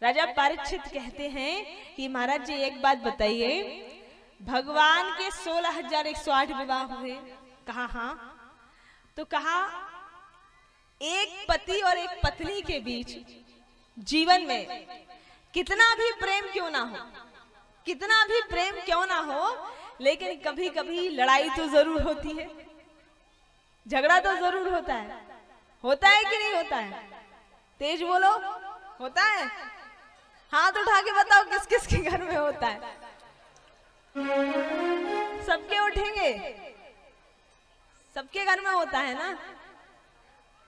राजा परीक्षित कहते हैं कि महाराज जी एक बात बताइए, भगवान के 16,108 विवाह हुए। कहा हाँ। तो कहा एक पति और एक पत्नी के बीच जीवन में कितना भी प्रेम क्यों ना हो, कितना भी प्रेम क्यों ना हो, लेकिन कभी कभी लड़ाई तो जरूर होती है, झगड़ा तो जरूर होता है। होता है कि नहीं होता है? तेज बोलो, होता है? हाथ उठा के बताओ किस किस के घर में होता है। सबके उठेंगे, सबके घर में होता है ना।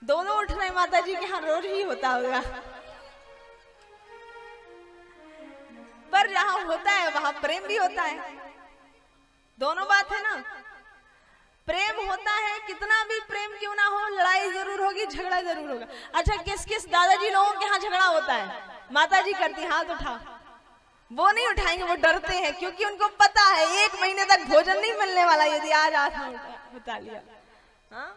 दोनों उठ रहे माता जी के यहाँ रोज ही होता होगा, पर जहां होता है वहां प्रेम भी होता है। दोनों बात है ना। प्रेम होता है, कितना भी प्रेम क्यों ना हो, लड़ाई जरूर होगी, झगड़ा जरूर होगा। अच्छा, किस किस दादाजी लोगों के यहाँ झगड़ा होता है? माता जी करती हाथ उठा। वो नहीं उठाएंगे, वो डरते हैं, क्योंकि उनको पता है 1 महीने तक भोजन नहीं मिलने वाला यदि आज हाथ उठा लिया। हाँ,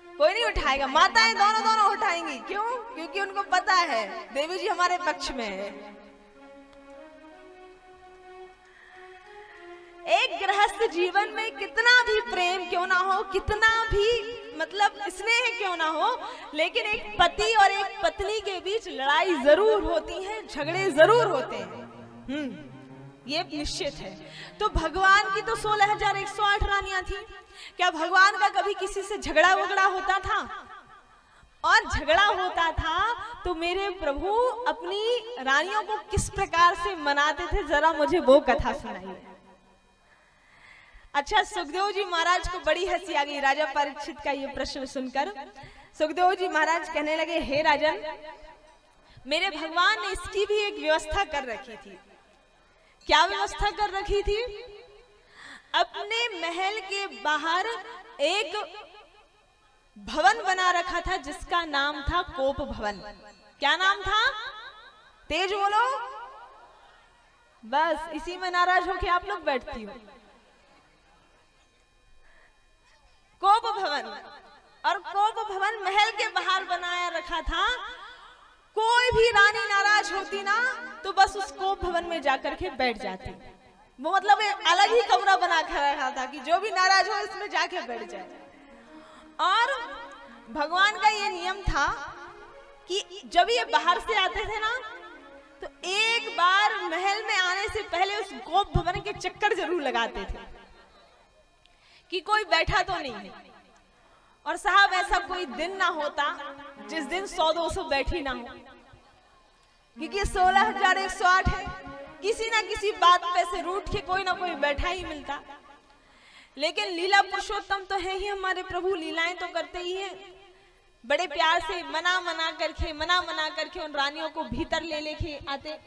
कोई नहीं उठाएगा। माताएं दोनों उठाएंगी। क्यों? क्योंकि उनको पता है देवी जी हमारे पक्ष में है। एक गृहस्थ जीवन में कितना भी प्रेम क्यों ना हो, कितना भी मतलब स्नेह क्यों ना हो, लेकिन एक पति और एक पत्नी के बीच लड़ाई जरूर होती है, झगड़े जरूर होते हैं। ये निश्चित है। तो भगवान की तो 16,108 रानियां थी। क्या भगवान का कभी किसी से झगड़ा वगड़ा होता था? और झगड़ा होता था तो मेरे प्रभु अपनी रानियों को किस प्रकार से मनाते थे, जरा मुझे वो कथा सुनाइए। अच्छा, सुखदेव जी महाराज को बड़ी हंसी आ गई राजा परीक्षित का ये प्रश्न सुनकर। सुखदेव जी महाराज कहने लगे, हे राजन, मेरे भगवान ने इसकी भी एक व्यवस्था कर रखी थी। क्या व्यवस्था कर रखी थी? अपने महल के बाहर एक भवन बना रखा था जिसका नाम था कोप भवन। क्या नाम था? तेज बोलो। बस इसी में नाराज होके आप लोग बैठती हो। कोप भवन। और कोप भवन महल के बाहर बनाया रखा था। कोई भी रानी नाराज होती ना तो बस उस कोप भवन में जाकर के बैठ जाती। वो मतलब एक अलग ही कमरा बना कर रखा था कि जो भी नाराज हो इसमें जाके बैठ जाए। और भगवान का ये नियम था कि जब ये बाहर से आते थे ना तो एक बार महल में आने से पहले उस कोप भवन के चक्कर जरूर लगाते थे कि कोई बैठा तो नहीं है। और साहब ऐसा कोई दिन ना होता जिस दिन 100-200 बैठी ना हो, क्योंकि 16,108 है। किसी ना किसी बात पे से रूठ के कोई ना कोई बैठा ही मिलता। लेकिन लीला पुरुषोत्तम तो है ही हमारे प्रभु, लीलाएं तो करते ही हैं। बड़े प्यार से मना मना करके उन रानियों को भीतर ले लेके आते।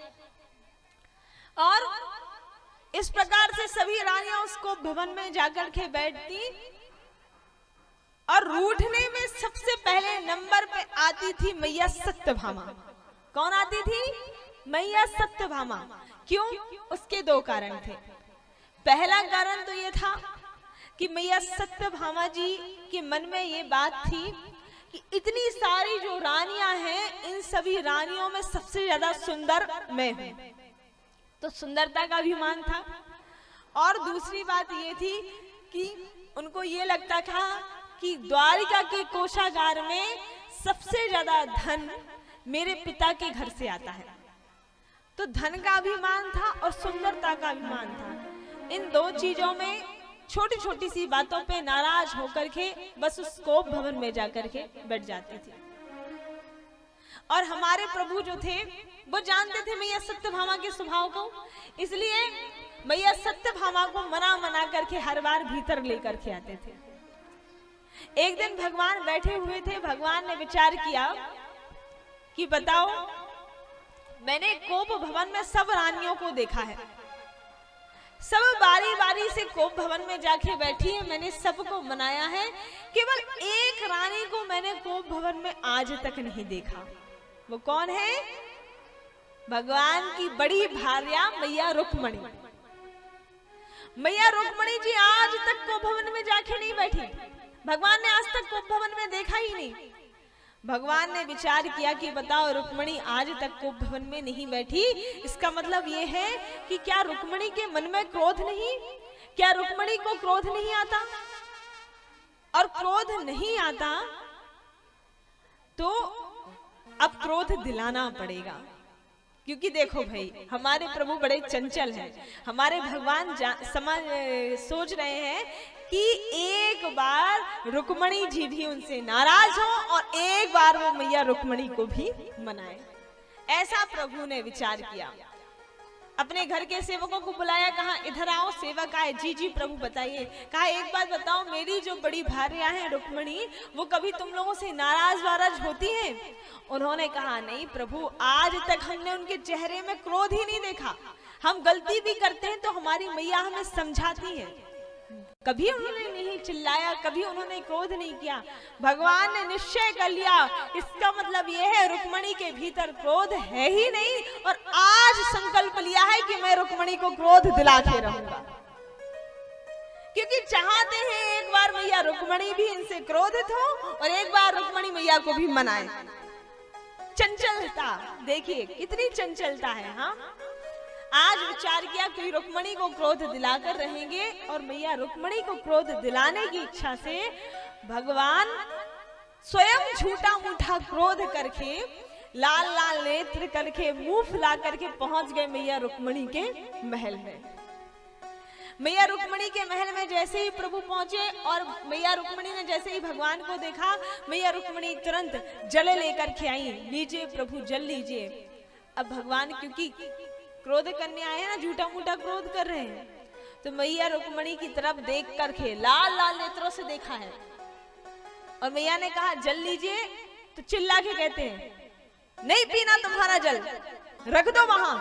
और इस प्रकार से सभी रानियां उसको भवन में जाकर के बैठती। और रूठने में सबसे पहले नंबर पे आती थी मैया सत्यभामा। कौन आती थी? मैया सत्यभामा। क्यों? उसके 2 कारण थे। पहला कारण तो ये था कि मैया सत्यभामा जी के मन में ये बात थी कि इतनी सारी जो रानियां हैं, इन सभी रानियों में सबसे ज्यादा सुंदर मैं हूं। तो सुंदरता का अभिमान था। और दूसरी बात ये थी कि उनको ये लगता था कि द्वारिका के कोषागार में सबसे ज्यादा धन मेरे पिता के घर से आता है। तो धन का अभिमान था और सुंदरता का अभिमान था। इन 2 चीजों में छोटी छोटी सी बातों पे नाराज होकर के बस उस कोप भवन में जाकर के बैठ जाती थी। और हमारे प्रभु जो थे वो जानते थे मैया सत्यभामा के स्वभाव को, इसलिए मैया सत्यभामा को मना करके हर बार भीतर लेकर के आते थे। एक दिन भगवान बैठे हुए थे। भगवान ने विचार किया कि बताओ, मैंने कोप भवन में सब रानियों को देखा है, सब बारी बारी से कोप भवन में जाके बैठी है, मैंने सबको मनाया है। केवल एक रानी को मैंने कोप भवन में आज तक नहीं देखा। वो कौन है? भगवान की बड़ी भार्या मैया रुक्मणी। मैया रुक्मणी जी आज तक कोप भवन में जाके नहीं बैठी। भगवान ने आज तक कोप भवन में देखा ही नहीं। भगवान ने विचार किया कि बताओ रुक्मिणी आज तक को भवन में नहीं बैठी, इसका मतलब ये है कि क्या रुक्मिणी के मन में क्रोध नहीं, क्या रुक्मिणी को क्रोध नहीं आता? और क्रोध नहीं आता तो अब क्रोध दिलाना पड़ेगा, क्योंकि देखो भाई हमारे प्रभु बड़े चंचल हैं। हमारे भगवान सोच रहे हैं कि एक बार रुक्मिणी जी भी उनसे नाराज हो और एक बार वो मैया रुक्मिणी को भी मनाए। ऐसा प्रभु ने विचार किया। अपने घर के सेवकों को बुलाया, कहा इधर आओ, सेवक आए। जी जी प्रभु बताइए। कहा एक बात बताओ, मेरी जो बड़ी भार्या है रुक्मिणी, वो कभी तुम लोगों से नाराज वाराज होती है? उन्होंने कहा नहीं प्रभु, आज तक हमने उनके चेहरे में क्रोध ही नहीं देखा। हम गलती भी करते हैं तो हमारी मैया हमें समझाती है। कभी उन्होंने नहीं चिल्लाया, कभी उन्होंने क्रोध नहीं किया। भगवान ने निश्चय कर लिया, इसका मतलब यह है रुक्मिणी के भीतर क्रोध है ही नहीं, और आज संकल्प लिया है कि मैं रुक्मिणी को क्रोध दिला के रहूंगा। क्योंकि चाहते हैं एक बार मैया रुक्मिणी भी इनसे क्रोधित हो और एक बार रुक्मिणी मैया को भी मनाए। चंचलता देखिए कितनी चंचलता है। हाँ, आज विचार किया कि रुक्मिणी को क्रोध दिलाकर रहेंगे, और मैया रुक्मिणी को क्रोध दिलाने की इच्छा से भगवान स्वयं झूठा मूठा क्रोध करके, लाल लाल नेत्र करके, मुंह फुला करके पहुंच गए मैया रुक्मिणी के महल में। मैया रुक्मिणी के महल में जैसे ही प्रभु पहुंचे और मैया रुक्मिणी ने जैसे ही भगवान को देखा, मैया रुक्मिणी तुरंत जल लेकर के आई। लीजिए प्रभु जल लीजिए। अब भगवान क्योंकि क्रोध करने आए हैं ना, झूठा मूठा क्रोध कर रहे हैं, तो मैया रुक्मिणी की तरफ देख करके लाल लाल नेत्रों से देखा है। और मैया ने कहा जल लीजिए, तो चिल्ला के कहते हैं नहीं पीना तुम्हारा जल, रख दो वहां।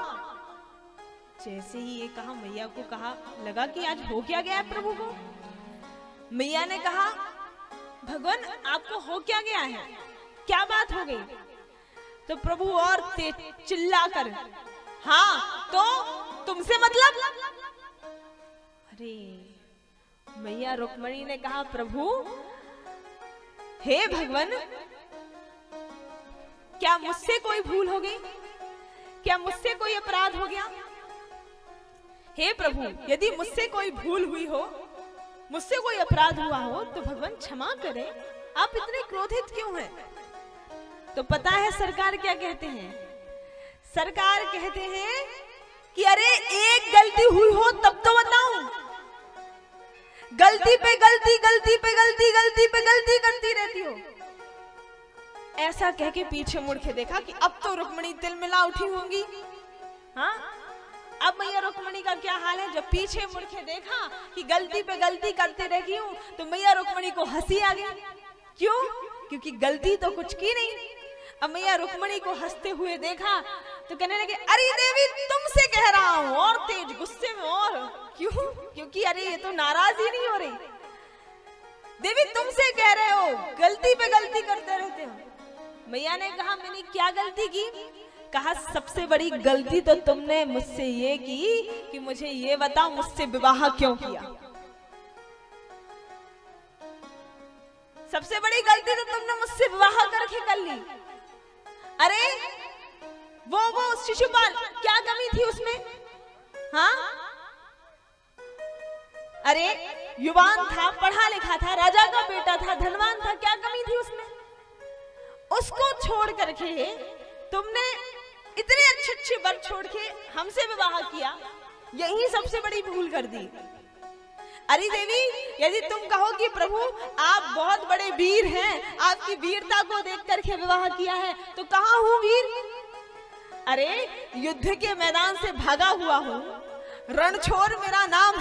जैसे ही ये कहा, मैया को कहा लगा कि आज हो क्या गया है प्रभु को। मैया ने कहा भगवान आपको हो क्या गया है, क्या बात हो गई? तो प्रभु और चिल्ला कर, हाँ तो तुमसे मतलब? अरे मैया रुक्मिणी ने कहा प्रभु हे भगवान, क्या मुझसे कोई भूल हो गई? क्या मुझसे कोई अपराध हो गया? हे प्रभु, यदि मुझसे कोई भूल हुई हो, मुझसे कोई अपराध हुआ हो तो भगवान क्षमा करें। आप इतने क्रोधित क्यों हैं? तो पता है सरकार क्या कहते हैं? सरकार कहते हैं कि अरे एक गलती हुई हो तब तो बताऊं, गलती पे गलती, गलती पे गलती, गलती पे गलती करती रहती हो। ऐसा कह के पीछे मुड़ के देखा कि अब तो रुक्मिणी तिलमिला उठी होंगी। हाँ, अब मैया रुक्मिणी का क्या हाल है? जब पीछे मुड़ के देखा कि गलती पे गलती करते रही हूं, तो मैया रुक्मिणी को हंसी आ गई। क्यों? क्योंकि गलती तो कुछ की नहीं। अब मैया रुक्मिणी को हंसते हुए देखा तो कहने लगे अरे देवी तुमसे कह रहा हूं, और तेज गुस्से में। और क्यों? क्योंकि अरे ये तो नाराज ही नहीं हो रही। देवी तुमसे कह रहे हो, गलती पे गलती करते रहते हो। मैया ने कहा मैंने क्या गलती की? कहा सबसे बड़ी गलती तो तुमने मुझसे ये की कि मुझे ये बताओ मुझसे विवाह क्यों किया। सबसे बड़ी गलती तो तुमने मुझसे विवाह करके कर ली। अरे वो शिशुपाल, क्या कमी थी उसमें? हाँ, अरे युवान था, पढ़ा लिखा था, राजा का बेटा था, धनवान था, क्या कमी थी उसमें? उसको छोड़ करके तुमने इतने अच्छे अच्छे वर छोड़ के हमसे विवाह किया, यही सबसे बड़ी भूल कर दी। अरे देवी, यदि तुम कहो कि प्रभु आप बहुत बड़े वीर हैं, आपकी वीरता को देख करके विवाह किया है, तो कहाँ हूँ वीर? अरे युद्ध के मैदान से भागा हुआ हूँ, रणछोड़ मेरा नाम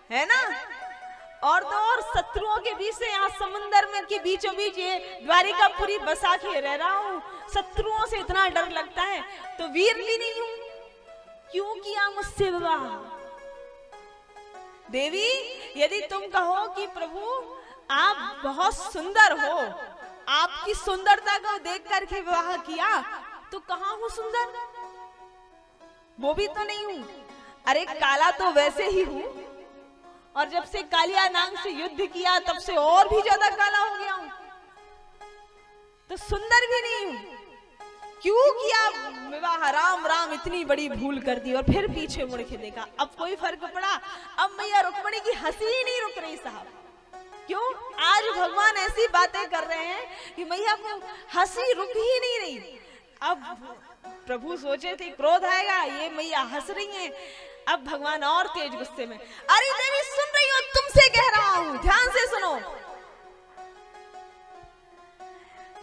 है ना? और तो और शत्रुओं के बीच से यहाँ समुंदर में के बीचों बीच ये द्वारिकापुरी बसा के रह रहा हूँ। शत्रुओं से इतना डर लगता है, तो वीर भी नहीं हूँ। क्यों किया मुझसे विवाह? देवी, यदि तुम कहो कि प्रभु आप बहुत सुंदर हो, आपकी सुंदरता को देख करके विवाह किया, तो कहाँ हूँ सुंदर? वो भी तो नहीं हूँ। अरे काला तो वैसे ही हूँ, और जब से कालिया नाग से युद्ध किया तब से और भी ज्यादा काला हो गया हूँ। तो सुंदर भी नहीं हूं, क्यों किया विवाह, राम राम इतनी बड़ी भूल कर दी। और फिर पीछे मुड़ के देखा, अब कोई फर्क पड़ा? अब मैया रुक्मिणी की हंसी ही नहीं रुक रही साहब। क्यों? आज भगवान ऐसी बातें कर रहे हैं कि मैया को हंसी रुक ही नहीं रही। अब प्रभु सोचे थे क्रोध आएगा, ये मैया हंस रही हैं। अब भगवान और तेज गुस्से में, अरे देवी सुन रही हो, तुमसे कह रहा हूं, ध्यान से सुनो।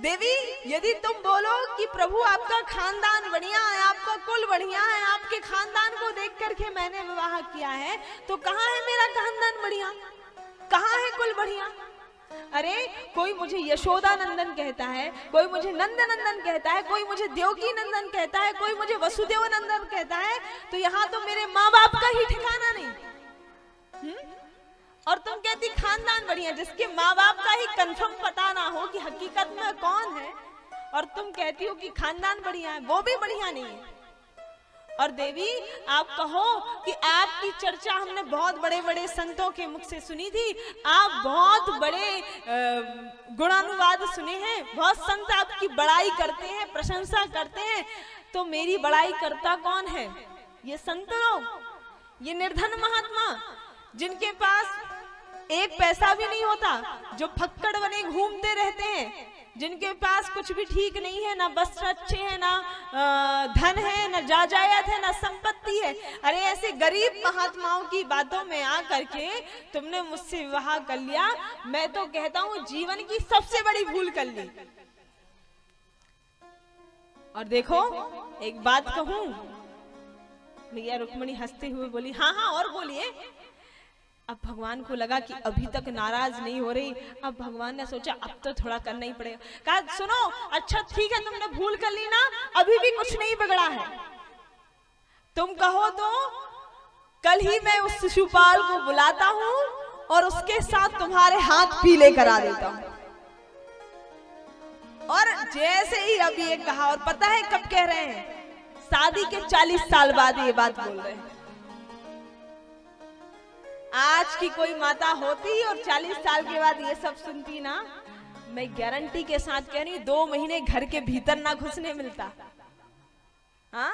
देवी यदि तुम बोलो कि प्रभु आपका खानदान बढ़िया है, आपका कुल बढ़िया है, आपके खानदान को देख करके मैंने विवाह किया है, तो कहाँ है मेरा खानदान बढ़िया, कहाँ है कुल बढ़िया? अरे कोई मुझे यशोदा नंदन कहता है, कोई मुझे नंद नंदन कहता है, कोई मुझे देवकी नंदन कहता है, कोई मुझे वसुदेव नंदन कहता है, तो यहाँ तो मेरे माँ बाप का ही ठिकाना नहीं। और तुम कहती खानदान बढ़िया, जिसके माँ बाप का ही कंफर्म पता ना हो कि हकीकत में कौन है, और तुम कहती हो कि खानदान बढ़िया है, वो भी बढ़िया नहीं है। और देवी आप कहो कि आपकी चर्चा हमने बहुत बड़े बड़े संतों के मुख से सुनी थी, आप बहुत बड़े गुणानुवाद सुने हैं, बहुत संत आपकी बड़ाई करते हैं, प्रशंसा करते हैं, तो मेरी बड़ाई करता कौन है? ये संत लोग, ये निर्धन महात्मा जिनके पास एक पैसा भी नहीं होता, जो फक्कड़ बने घूमते रहते हैं, जिनके पास कुछ भी ठीक नहीं है, ना वस्त्र अच्छे हैं, ना धन है, ना जायदाद है, ना संपत्ति है। अरे ऐसे गरीब महात्माओं की बातों में आकर के तुमने मुझसे विवाह कर लिया, मैं तो कहता हूँ जीवन की सबसे बड़ी भूल कर ली। और देखो एक बात कहूं, मैया रुक्मिणी हंसते हुए बोली, हाँ हाँ और बोलिए। अब भगवान को लगा कि अभी तक नाराज नहीं हो रही, अब भगवान ने सोचा अब तो थोड़ा करना ही पड़ेगा। कहा सुनो, अच्छा ठीक है तुमने भूल कर ली ना, अभी भी कुछ नहीं बिगड़ा है, तुम कहो तो कल ही मैं उस शिशुपाल को बुलाता हूँ और उसके साथ तुम्हारे हाथ पीले करा देता हूँ। और जैसे ही अब ये कहा, और पता है कब कह रहे हैं? शादी के 40 साल बाद ये बात बोल रहे हैं। आज की कोई माता होती और 40 साल के बाद ये सब सुनती ना, मैं गारंटी के साथ कह रही हूँ 2 महीने घर के भीतर ना घुसने मिलता। हाँ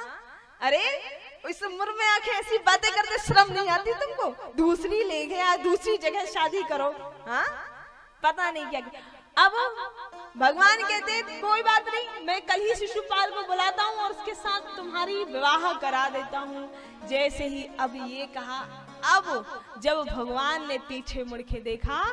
अरे इस उम्र में आके ऐसी बातें करते शर्म नहीं आती तुमको? दूसरी ले गया, दूसरी जगह शादी करो, हाँ पता नहीं क्या। अब भगवान कहते कोई बात नहीं, मैं कल ही शिशुपाल को बुलाता हूँ और उसके साथ तुम्हारी विवाह करा देता हूँ। जैसे ही अब ये कहा, अब जब भगवान ने पीछे मुड़ के देखा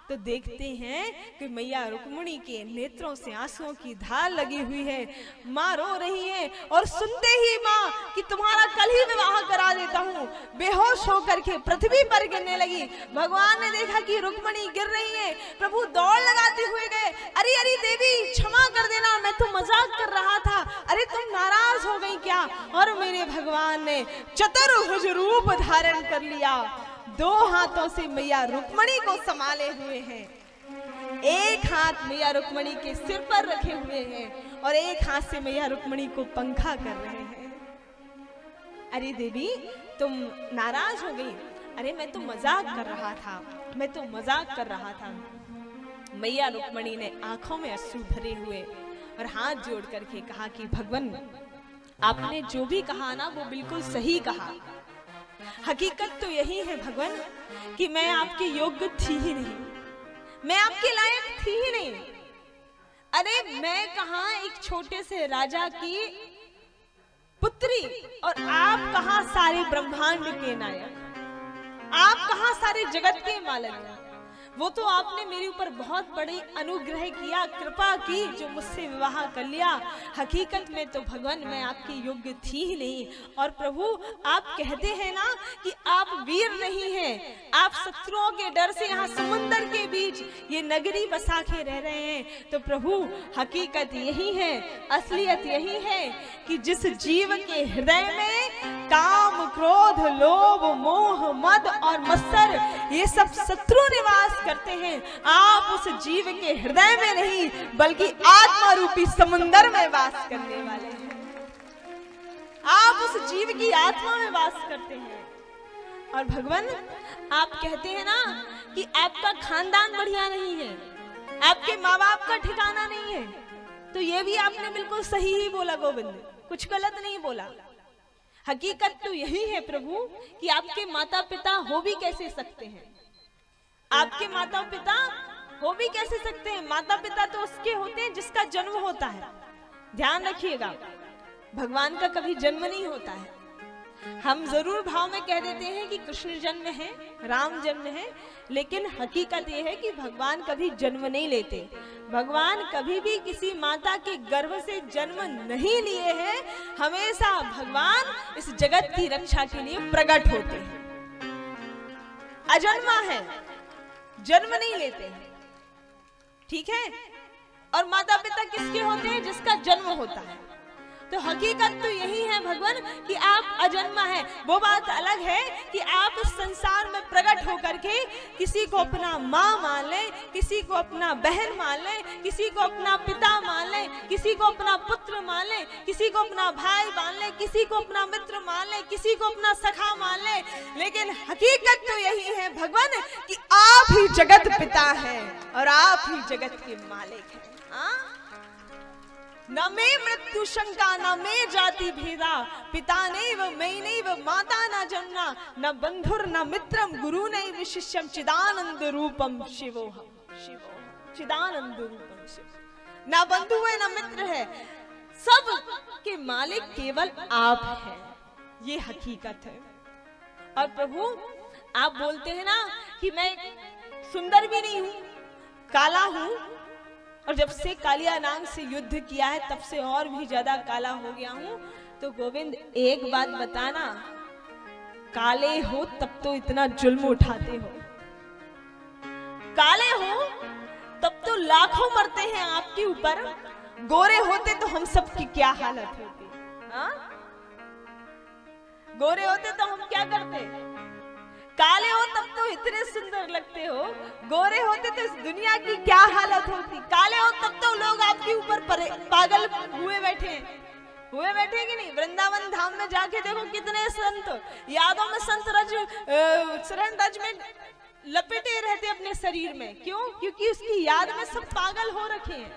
तो देखते हैं कि मैया रुक्मिणी के नेत्रों से आंसुओं की धार लगी हुई है, माँ रो रही है। और सुनते ही माँ कि तुम्हारा कल ही विवाह करा देता हूँ, बेहोश होकर के पृथ्वी पर गिरने लगी। भगवान ने देखा कि रुक्मिणी गिर रही है, प्रभु दौड़ लगाते हुए गए, अरे अरे देवी क्षमा कर देना, मैं तो मजाक कर रहा था, अरे तुम नाराज हो गई क्या? और मेरे भगवान ने चतुर्भुज रूप धारण कर लिया, 2 हाथों से मैया रुक्मिणी को संभाले हुए हैं, एक हाथ मैया रुक्मिणी के सिर पर रखे हुए हैं और एक हाथ से मैया रुक्मिणी को पंखा कर रहे हैं। अरे देवी तुम नाराज हो गई? अरे मैं तो मजाक कर रहा था, मैं तो मजाक कर रहा था। मैया रुक्मिणी ने आंखों में अश्रु भरे हुए और हाथ जोड़ करके कहा कि भगवान आपने जो भी कहा ना वो बिल्कुल सही कहा। हकीकत तो यही है भगवान कि मैं आपके योग्य थी ही नहीं, मैं आपके लायक थी ही नहीं। अरे मैं कहाँ एक छोटे से राजा की पुत्री और आप कहाँ सारे ब्रह्मांड के नायक, आप कहाँ सारे जगत के मालिक। वो तो आपने मेरे ऊपर बहुत बड़ी अनुग्रह किया, कृपा की, जो मुझसे विवाह कर लिया। हकीकत में तो भगवान मैं आपकी योग्य थी ही नहीं। और प्रभु आप कहते हैं ना कि आप वीर नहीं हैं, आप शत्रुओं के डर से यहाँ समुद्र के बीच ये नगरी बसा के रह रहे हैं। तो प्रभु हकीकत यही है, असलियत यही है कि जिस जीव के हृदय में काम, क्रोध, लोभ, मोह, मद और मत्सर ये सब शत्रु निवास करते हैं, आप उस जीव के हृदय में नहीं बल्कि आत्मा रूपी समुंदर में वास करने वाले हैं। आप उस जीव की आत्मा में वास करते हैं। और भगवान आप कहते हैं ना कि आपका खानदान बढ़िया नहीं है, आपके माँ बाप का ठिकाना नहीं है, तो ये भी आपने बिल्कुल सही ही बोला गोविंद, कुछ गलत नहीं बोला। हकीकत तो यही है प्रभु कि आपके माता पिता हो भी कैसे सकते हैं, आपके माता पिता हो भी कैसे सकते हैं। माता पिता तो उसके होते हैं जिसका जन्म होता है। ध्यान रखिएगा, भगवान का कभी जन्म नहीं होता है। हम जरूर भाव में कह देते हैं कि कृष्ण जन्म है, राम जन्म है, लेकिन हकीकत यह है कि भगवान कभी जन्म नहीं लेते। भगवान कभी भी किसी माता के गर्भ से जन्म नहीं लिए हैं। हमेशा भगवान इस जगत की रक्षा के लिए प्रकट होते हैं। अजन्मा है, जन्म नहीं लेते हैं, ठीक है। और माता पिता किसके होते हैं? जिसका जन्म होता है। तो हकीकत तो यही है भगवान कि आप अजन्मा हैं। वो बात अलग है कि आप इस संसार में प्रकट होकर के किसी को अपना माँ मान लें, किसी को अपना बहन मान लें, किसी को अपना पिता मान लें, किसी को अपना पुत्र मान लें, किसी को अपना भाई मान लें, किसी को अपना मित्र मान लें, किसी को अपना सखा मान लें। लेकिन हकीकत तो यही है भगवान कि आप ही जगत पिता हैं और आप ही जगत के मालिक हैं। न में मृत्यु शंका न में जाति भेदा, पिता नैव मैनैव माता न जन्मा, न बंधुर न मित्रम गुरु नैव शिष्यम, चिदानंद रूपम शिवोहम शिवोहम, चिदानंद रूपम शिव। ना बंधु है ना मित्र है, सब के मालिक केवल आप हैं। ये हकीकत है। और प्रभु आप बोलते हैं ना कि मैं सुंदर भी नहीं हूं, काला हूं, और जब से कालिया नाग से युद्ध किया है तब से और भी ज्यादा काला हो गया हूं। तो गोविंद एक बात बताना, काले हो तब तो इतना जुल्म उठाते हो, काले हो तब तो लाखों मरते हैं आपके ऊपर, गोरे होते तो हम सब की क्या हालत होती। गोरे होते तो हम क्या करते, काले हो तब तो इतने सुंदर लगते हो, गोरे होते तो इस दुनिया की क्या हालत होती। काले हो तब तो लोग आपके ऊपर पागल हुए बैठे कि नहीं। वृंदावन धाम में जाके देखो कितने संत यादों में संत शरण रज में लपेटे रहते अपने शरीर में। क्यों? क्योंकि उसकी याद में सब पागल हो रखे हैं।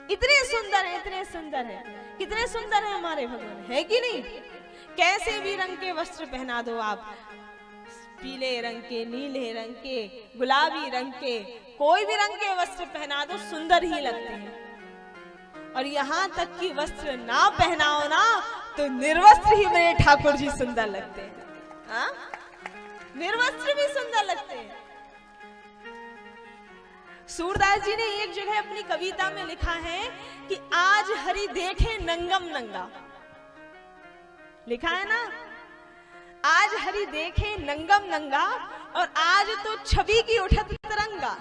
इतने सुंदर है, इतने सुंदर है, कितने सुंदर है हमारे भगवान, है कि नहीं। कैसे भी रंग के वस्त्र पहना दो आप, पीले रंग के, नीले रंग के, गुलाबी रंग के, कोई भी रंग के वस्त्र पहना दो सुंदर ही लगते हैं। और यहाँ तक कि वस्त्र ना पहनाओ ना तो निर्वस्त्र ही मेरे ठाकुर जी सुंदर लगते हैं। निर्वस्त्र भी सुंदर लगते हैं। सूरदास जी ने एक जगह अपनी कविता में लिखा है कि आज हरि देखे नंगम नंगा, लिखा है ना, आज हरि देखे नंगम नंगा, और आज तो छवि की उठत तिरंगा।